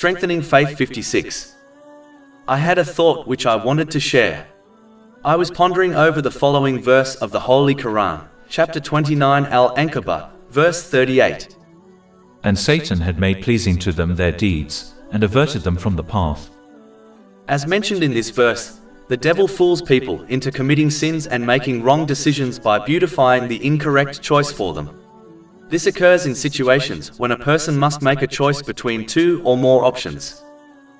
Strengthening Faith 56. I had a thought which I wanted to share. I was pondering over the following verse of the Holy Quran, chapter 29 Al-Ankabut, verse 38. And Satan had made pleasing to them their deeds, and averted them from the path. As mentioned in this verse, the devil fools people into committing sins and making wrong decisions by beautifying the incorrect choice for them. This occurs in situations when a person must make a choice between two or more options.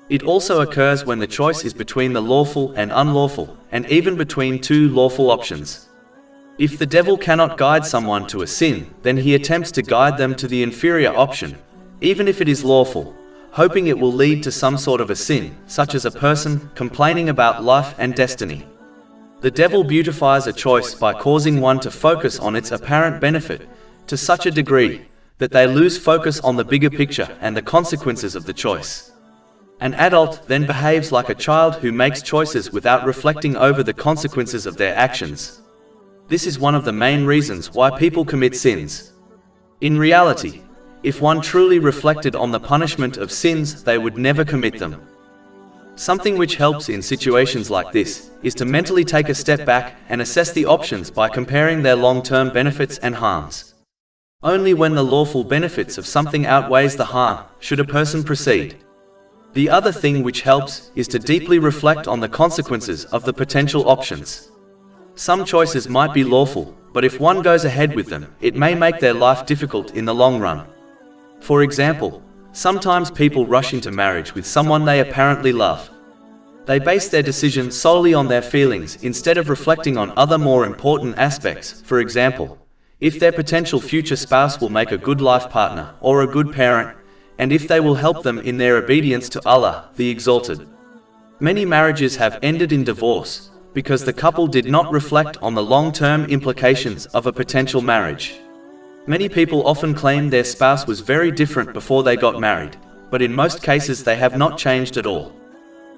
It also occurs when the choice is between the lawful and unlawful, and even between two lawful options. If the devil cannot guide someone to a sin, then he attempts to guide them to the inferior option, even if it is lawful, hoping it will lead to some sort of a sin, such as a person complaining about life and destiny. The devil beautifies a choice by causing one to focus on its apparent benefit to such a degree that they lose focus on the bigger picture and the consequences of the choice. An adult then behaves like a child who makes choices without reflecting over the consequences of their actions. This is one of the main reasons why people commit sins. In reality, if one truly reflected on the punishment of sins, they would never commit them. Something which helps in situations like this is to mentally take a step back and assess the options by comparing their long-term benefits and harms. Only when the lawful benefits of something outweighs the harm should a person proceed. The other thing which helps is to deeply reflect on the consequences of the potential options. Some choices might be lawful, but if one goes ahead with them, it may make their life difficult in the long run. For example, sometimes people rush into marriage with someone they apparently love. They base their decisions solely on their feelings instead of reflecting on other more important aspects. For example, if their potential future spouse will make a good life partner or a good parent, and if they will help them in their obedience to Allah, the Exalted. Many marriages have ended in divorce because the couple did not reflect on the long-term implications of a potential marriage. Many people often claim their spouse was very different before they got married, but in most cases they have not changed at all.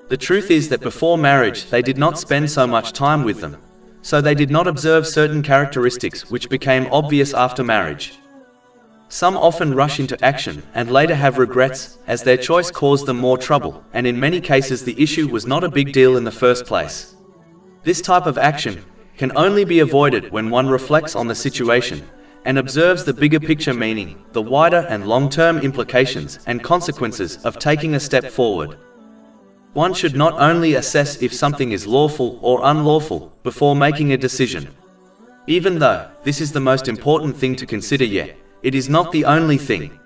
The truth is that before marriage they did not spend so much time with them, so they did not observe certain characteristics which became obvious after marriage. Some often rush into action and later have regrets, as their choice caused them more trouble, and in many cases the issue was not a big deal in the first place. This type of action can only be avoided when one reflects on the situation and observes the bigger picture, meaning the wider and long-term implications and consequences of taking a step forward. One should not only assess if something is lawful or unlawful before making a decision. Even though this is the most important thing to consider, yet it is not the only thing.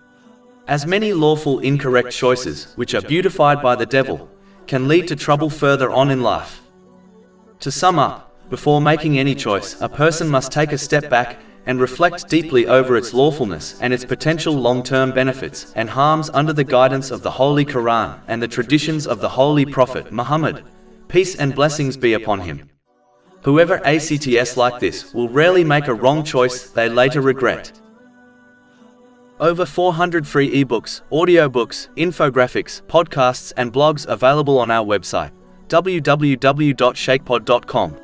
As many lawful incorrect choices, which are beautified by the devil, can lead to trouble further on in life. To sum up, before making any choice, a person must take a step back and reflect deeply over its lawfulness and its potential long-term benefits and harms under the guidance of the Holy Quran and the traditions of the Holy Prophet Muhammad, peace and blessings be upon him. Whoever acts like this will rarely make a wrong choice they later regret. Over 400 free ebooks, audiobooks, infographics, podcasts and blogs available on our website, www.shakepod.com.